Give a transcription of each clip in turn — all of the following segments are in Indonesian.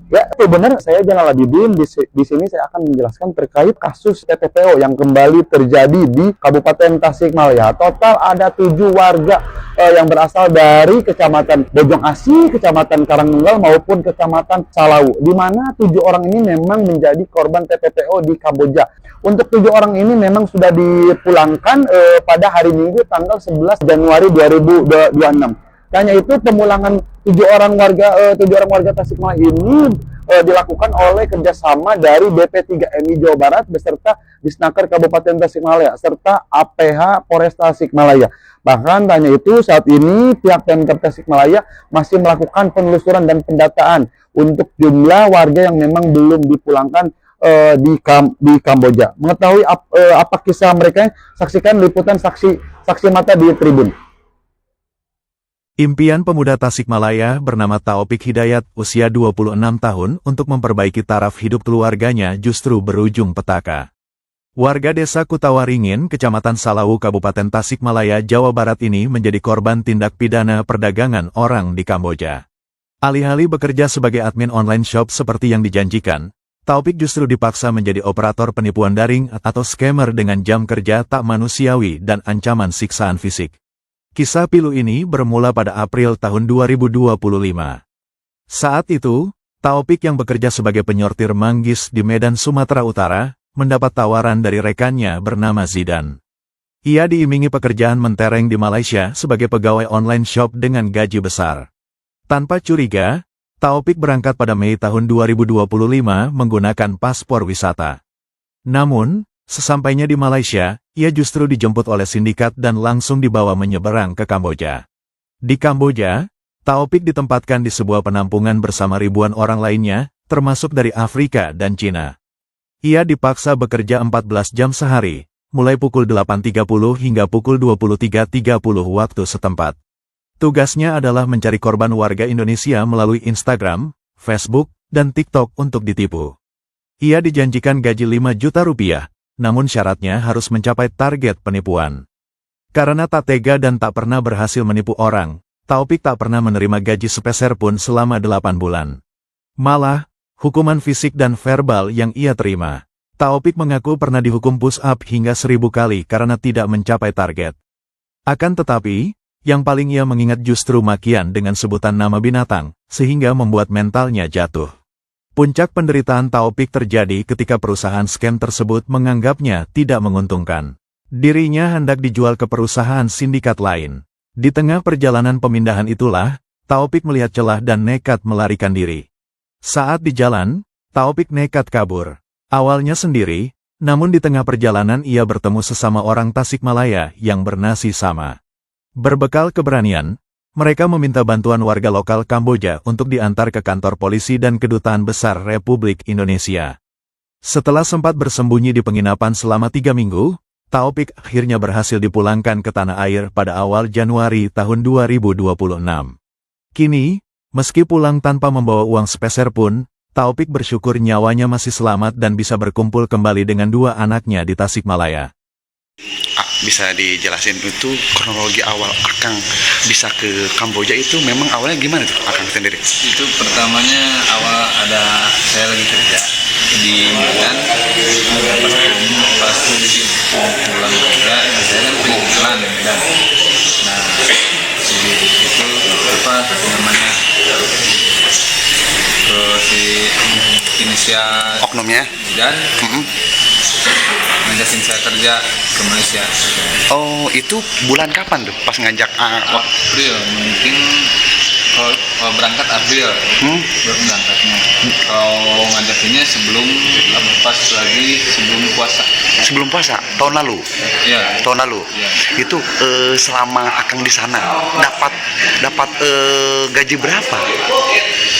Ya, itu benar. Saya Jamal Abidin. Di sini saya akan menjelaskan terkait kasus TPPO yang kembali terjadi di Kabupaten Tasikmalaya. Total ada 7 warga yang berasal dari Kecamatan Bojong Asih, Kecamatan Karangtunggal maupun Kecamatan Salawu. Di mana 7 orang ini memang menjadi korban TPPO di Kamboja. Untuk 7 orang ini memang sudah dipulangkan pada hari Minggu tanggal 11 Januari 2026. Hanya itu pemulangan 7 orang warga Tasikmalaya ini dilakukan oleh kerjasama dari BP3MI Jawa Barat beserta Disnaker Kabupaten Tasikmalaya serta APH Polres Tasikmalaya. Bahkan hanya itu saat ini pihak Pemkab Tasikmalaya masih melakukan penelusuran dan pendataan untuk jumlah warga yang memang belum dipulangkan di Kamboja. Mengetahui apa kisah mereka, saksikan liputan saksi mata di Tribun. Impian pemuda Tasikmalaya bernama Taufik Hidayat, usia 26 tahun, untuk memperbaiki taraf hidup keluarganya justru berujung petaka. Warga desa Kutawaringin, Kecamatan Salawu, Kabupaten Tasikmalaya, Jawa Barat ini menjadi korban tindak pidana perdagangan orang di Kamboja. Alih-alih bekerja sebagai admin online shop seperti yang dijanjikan, Taufik justru dipaksa menjadi operator penipuan daring atau scammer dengan jam kerja tak manusiawi dan ancaman siksaan fisik. Kisah pilu ini bermula pada April tahun 2025. Saat itu, Taufik yang bekerja sebagai penyortir manggis di Medan, Sumatera Utara, mendapat tawaran dari rekannya bernama Zidan. Ia diimingi pekerjaan mentereng di Malaysia sebagai pegawai online shop dengan gaji besar. Tanpa curiga, Taufik berangkat pada Mei tahun 2025 menggunakan paspor wisata. Namun, sesampainya di Malaysia, ia justru dijemput oleh sindikat dan langsung dibawa menyeberang ke Kamboja. Di Kamboja, Taufik ditempatkan di sebuah penampungan bersama ribuan orang lainnya, termasuk dari Afrika dan Cina. Ia dipaksa bekerja 14 jam sehari, mulai pukul 8.30 hingga pukul 23.30 waktu setempat. Tugasnya adalah mencari korban warga Indonesia melalui Instagram, Facebook, dan TikTok untuk ditipu. Ia dijanjikan gaji 5 juta rupiah, namun syaratnya harus mencapai target penipuan. Karena tak tega dan tak pernah berhasil menipu orang, Taufik tak pernah menerima gaji sepeser pun selama 8 bulan. Malah, hukuman fisik dan verbal yang ia terima. Taufik mengaku pernah dihukum push up hingga 1000 kali karena tidak mencapai target. Akan tetapi, yang paling ia mengingat justru makian dengan sebutan nama binatang, sehingga membuat mentalnya jatuh. Puncak penderitaan Taufik terjadi ketika perusahaan scam tersebut menganggapnya tidak menguntungkan. Dirinya hendak dijual ke perusahaan sindikat lain. Di tengah perjalanan pemindahan itulah, Taufik melihat celah dan nekat melarikan diri. Saat di jalan, Taufik nekat kabur. Awalnya sendiri, namun di tengah perjalanan ia bertemu sesama orang Tasikmalaya yang bernasib sama. Berbekal keberanian, mereka meminta bantuan warga lokal Kamboja untuk diantar ke kantor polisi dan kedutaan besar Republik Indonesia. Setelah sempat bersembunyi di penginapan selama 3 minggu, Taufik akhirnya berhasil dipulangkan ke tanah air pada awal Januari tahun 2026. Kini, meski pulang tanpa membawa uang sepeser pun, Taufik bersyukur nyawanya masih selamat dan bisa berkumpul kembali dengan 2 anaknya di Tasikmalaya. Bisa dijelasin itu kronologi awal Akang bisa ke Kamboja itu memang awalnya gimana tuh Akang sendiri? Itu pertamanya awal saya lagi kerja di Medan, pas pulang kerja saya kan penjualan di Medan. Nah itu apa namanya si inisial Oknumnya? dan ngajakin saya kerja ke Malaysia. Oh, itu bulan kapan tuh pas ngajak? April, mungkin kalau berangkat April berangkatnya. Kalau ngajakinnya sebelum puasa. Sebelum puasa tahun lalu. Iya. Tahun lalu. Ya. Itu selama Akang di sana dapat gaji berapa?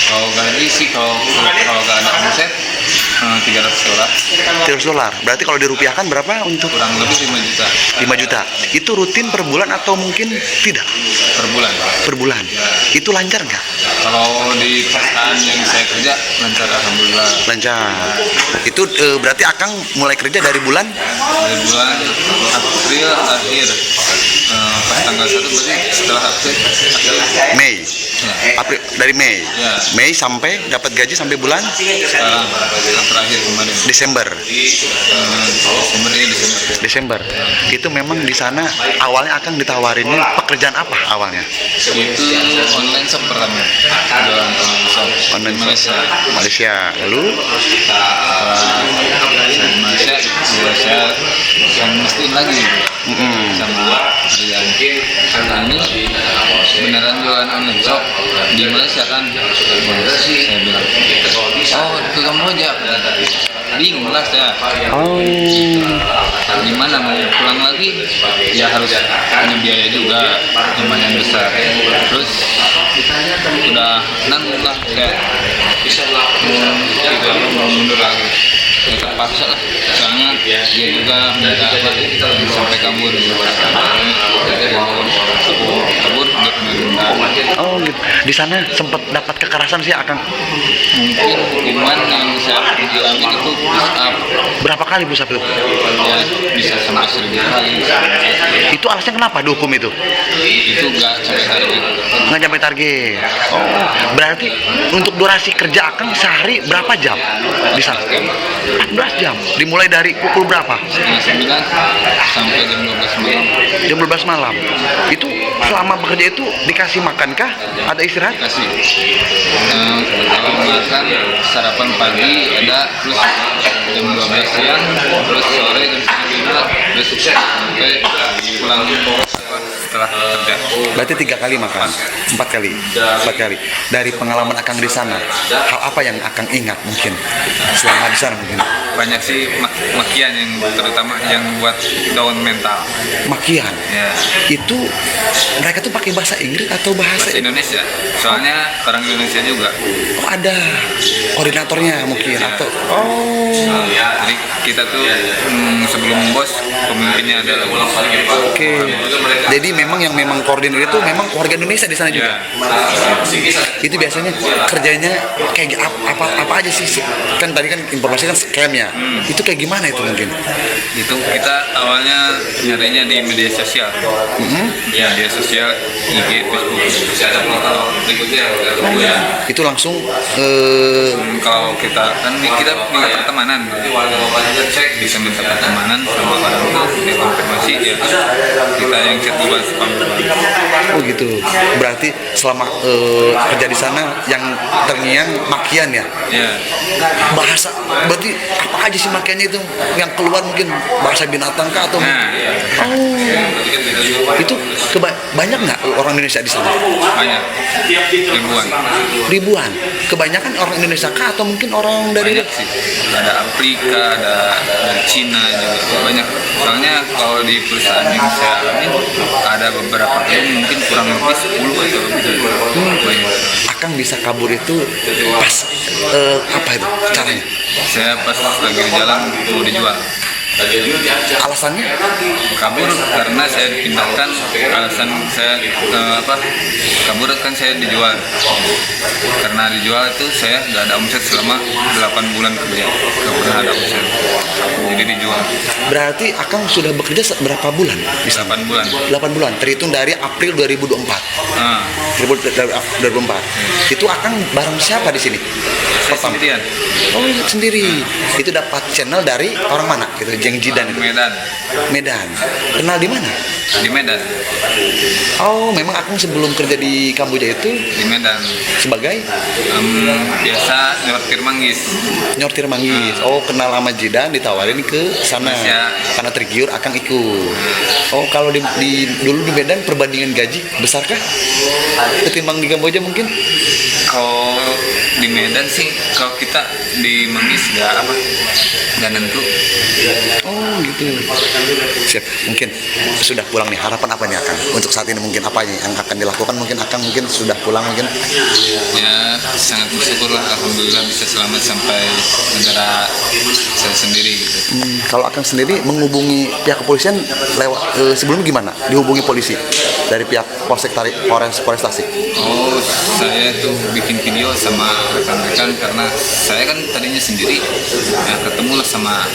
Kalau gaji sih kalau nggak ada omset $300. Berarti kalau dirupiahkan berapa untuk? Kurang lebih 5 juta. 5 juta. Itu rutin per bulan atau mungkin tidak? Per bulan. Per bulan. Itu lancar nggak? Kalau di perusahaan yang saya kerja lancar, alhamdulillah. Lancar. Itu berarti Akang mulai kerja dari bulan? Dari bulan April akhir. Pas tanggal 1 berarti setelah April Mei. April dari Mei. Ya. Mei sampai dapat gaji sampai bulan Sekarang yang terakhir kemarin Desember. Desember ini Desember. Desember. Itu memang di sana awalnya akan ditawarinnya pekerjaan apa awalnya? Itu online shop pertama. Jualan online shop. Online Di Malaysia. Malaysia. Lalu Saya di Malaysia juga saya yang mestiin lagi sama kerjaan. Karena ini beneran jualan online shop di Malaysia kan. Saya bilang, oh itu Kamboja. Bingung lah saya. oh, Gimana mau pulang lagi? Ya harus punya biaya juga lumayan besar. Terus udah nanggung lah kayak kita mau mundur lagi. Ya terpaksa lah, soalnya dia juga minta sampai kabur. Kabur dia minta. oh gitu. Di sana sempat dapat kekerasan sih akan Mungkin hukuman yang saya alami itu push up berapa kali pusat itu? ya bisa sampai 1000 kali. Itu alasannya kenapa dihukum itu? Itu nggak sampai target. Nggak sampai target. Oh, berarti untuk durasi kerja akan sehari berapa jam di sana? 14 jam. Dimulai dari pukul berapa? Setengah 9 sampai jam 12 malam. Jam 12 malam. Itu selama bekerja itu dikasih makankah? Ada istirahat? Kasih kalau makan sarapan pagi ada plus jam 12 siang terus sore jam 9 terus sampai pulang setelah kerja. Berarti 3 kali makan, 4 kali, 4 kali. Dari pengalaman Akang di sana, hal apa yang Akang ingat mungkin selama di sana mungkin? Banyak sih makian yang terutama yang buat down mental. Makian. Ya. Itu mereka tuh pakai bahasa Inggris atau bahasa Bahasa Indonesia. Soalnya orang Indonesia juga. Oh, ada koordinatornya mungkin atau Jadi kita tuh sebelum bos pemimpinnya adalah bos. oke. Jadi memang koordinator itu memang warga Indonesia di sana juga. Itu biasanya kerjanya kayak apa aja sih? Kan tadi kan informasi kan scam ya. Itu kayak gimana itu mungkin? Itu kita awalnya nyarinya di media sosial. Ya, media sosial IG, Facebook. Ya. Itu langsung Kalau kita kan kita minta pertemanan, bisa minta pertemanan sama orang itu dia konfirmasi ya kita yang chat duluan spam. oh gitu. Berarti selama kerja di sana yang terngiang makian ya. Ya, Bahasa berarti apa aja sih makiannya itu yang keluar mungkin bahasa binatang kah atau nah ya. itu banyak nggak orang Indonesia di sana? Banyak Ribuan. Kebanyakan orang Indonesia kah atau mungkin orang dari banyak sih, ada Afrika, ada dari Cina juga banyak. Soalnya kalau di perusahaan yang saya alami ada beberapa yang mungkin kurang lebih 10 atau lebih banyak. Akang bisa kabur itu pas apa itu caranya? Saya pas lagi di jalan mau dijual. Alasannya? Kabur karena saya dipindahkan. Alasan saya kabur kan saya dijual. Karena dijual itu saya nggak ada omset selama 8 bulan kerja, nggak pernah ada omset, jadi dijual. Berarti Akang sudah bekerja berapa bulan? 8 bulan. 8 bulan, terhitung dari April 2024. Nah, 2024. Itu Akang bareng siapa di sini? saya sendirian Oh, sendiri. Itu dapat channel dari orang mana? Gitu, Jeng Jidan itu. Medan. Medan. Kenal di mana? Di Medan. Oh, memang Akang sebelum kerja di Kamboja itu Di Medan. sebagai Biasa nyortir manggis. nyortir manggis. Oh, kenal sama Jidan, ditawarin ke sana. Ya. Karena tergiur Akang ikut. Oh, kalau dulu di Medan perbandingan gaji besarkah ketimbang di Kamboja mungkin? Kalau di Medan sih, kalau kita di manggis nggak nentu. Oh, gitu. Siap. Mungkin sudah pulang nih. Harapan apa nih Akang untuk saat ini, mungkin apa nih yang akan dilakukan? Mungkin Akang mungkin sudah pulang mungkin. Ya, sangat bersyukur lah, alhamdulillah bisa selamat sampai negara saya sendiri gitu. Kalau Akang sendiri menghubungi pihak kepolisian lewat sebelumnya gimana? Dihubungi polisi dari pihak Polres Tasik. Oh, saya tuh bikin video sama rekan-rekan karena saya kan tadinya sendiri, ya ketemulah sama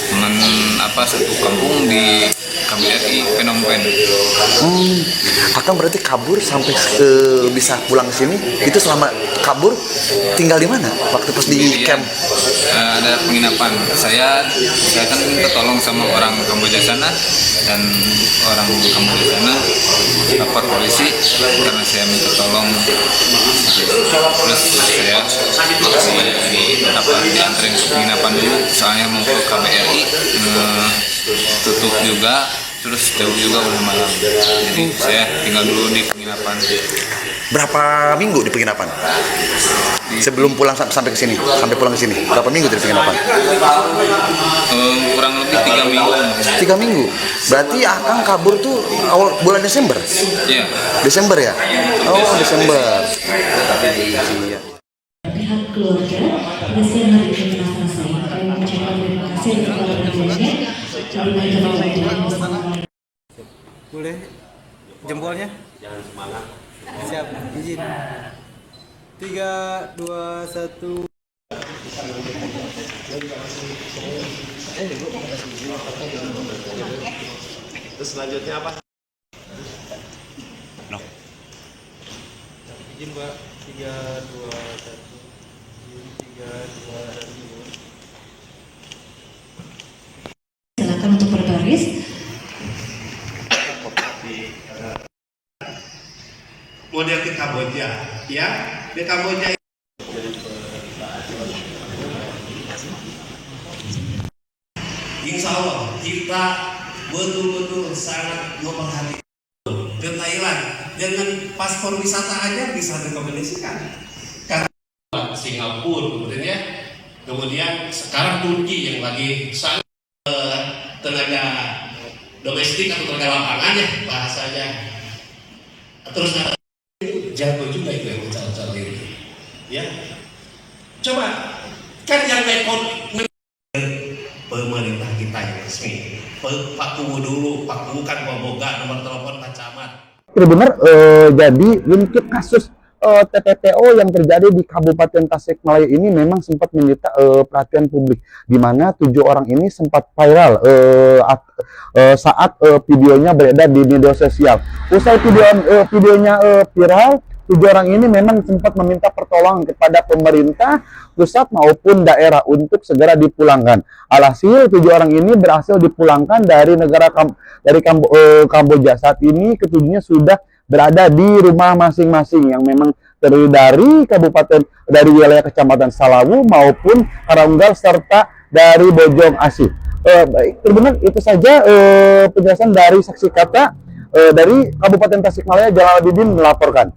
teman satu kampung di KBRI Phnom Penh. Akang berarti kabur sampai bisa pulang ke sini. Itu selama kabur tinggal di mana? Waktu pas di camp. Ada penginapan. Saya kan tertolong sama orang Kamboja sana, dan orang Kamboja sana lapor polisi karena saya minta tolong. Terus saya dapat dianterin ke penginapan dulu, soalnya mau ke KBRI tutup juga, terus jauh juga udah malam. Jadi saya tinggal dulu di penginapan. Berapa minggu di penginapan? Sebelum pulang sampai ke sini, sampai pulang ke sini. Berapa minggu di penginapan? Kurang lebih 3 minggu. 3 minggu. Berarti Akang kabur tuh awal bulan Desember. Iya. Desember ya? Oh, Desember. Iya. Pihak keluarga, pada siang hari ini saya kami mengucapkan terima kasih kepada keluarganya. Kami mengucapkan Boleh jempolnya? Jangan semangat. Siap, izin. 3, 2, 1. Terus selanjutnya apa? No. Izin, Mbak. 3, 2, 1. Izin, 3, 2, 1. Silakan untuk berbaris. Model ke Kamboja, ya. Di Kamboja insya Allah kita betul-betul sangat memperhatikan. Ke Thailand dengan paspor wisata aja bisa direkomendasikan. Karena Singapura kemudian sekarang Turki yang lagi sangat tenaga domestik atau tenaga lapangan ya bahasanya. Terus jago juga itu yang mencari diri, ya. Coba kan yang rekod pemerintah kita yang resmi, Pak Kuwu dulu, Pak Kuwu kan boga nomor telepon Pak Camat. Benar, jadi untuk kasus TPPO yang terjadi di Kabupaten Tasikmalaya ini memang sempat menyita perhatian publik, di mana 7 orang ini sempat viral saat videonya beredar di media sosial. Usai videonya viral, 7 orang ini memang sempat meminta pertolongan kepada pemerintah pusat maupun daerah untuk segera dipulangkan. Alhasil 7 orang ini berhasil dipulangkan dari Kamboja. Saat ini ketujuhnya sudah berada di rumah masing-masing yang memang terdiri dari wilayah Kecamatan Salawu maupun Karanggal serta dari Bojong Asih. Baik, benar itu saja penjelasan dari saksi kata dari Kabupaten Tasikmalaya. Jalaluddin melaporkan.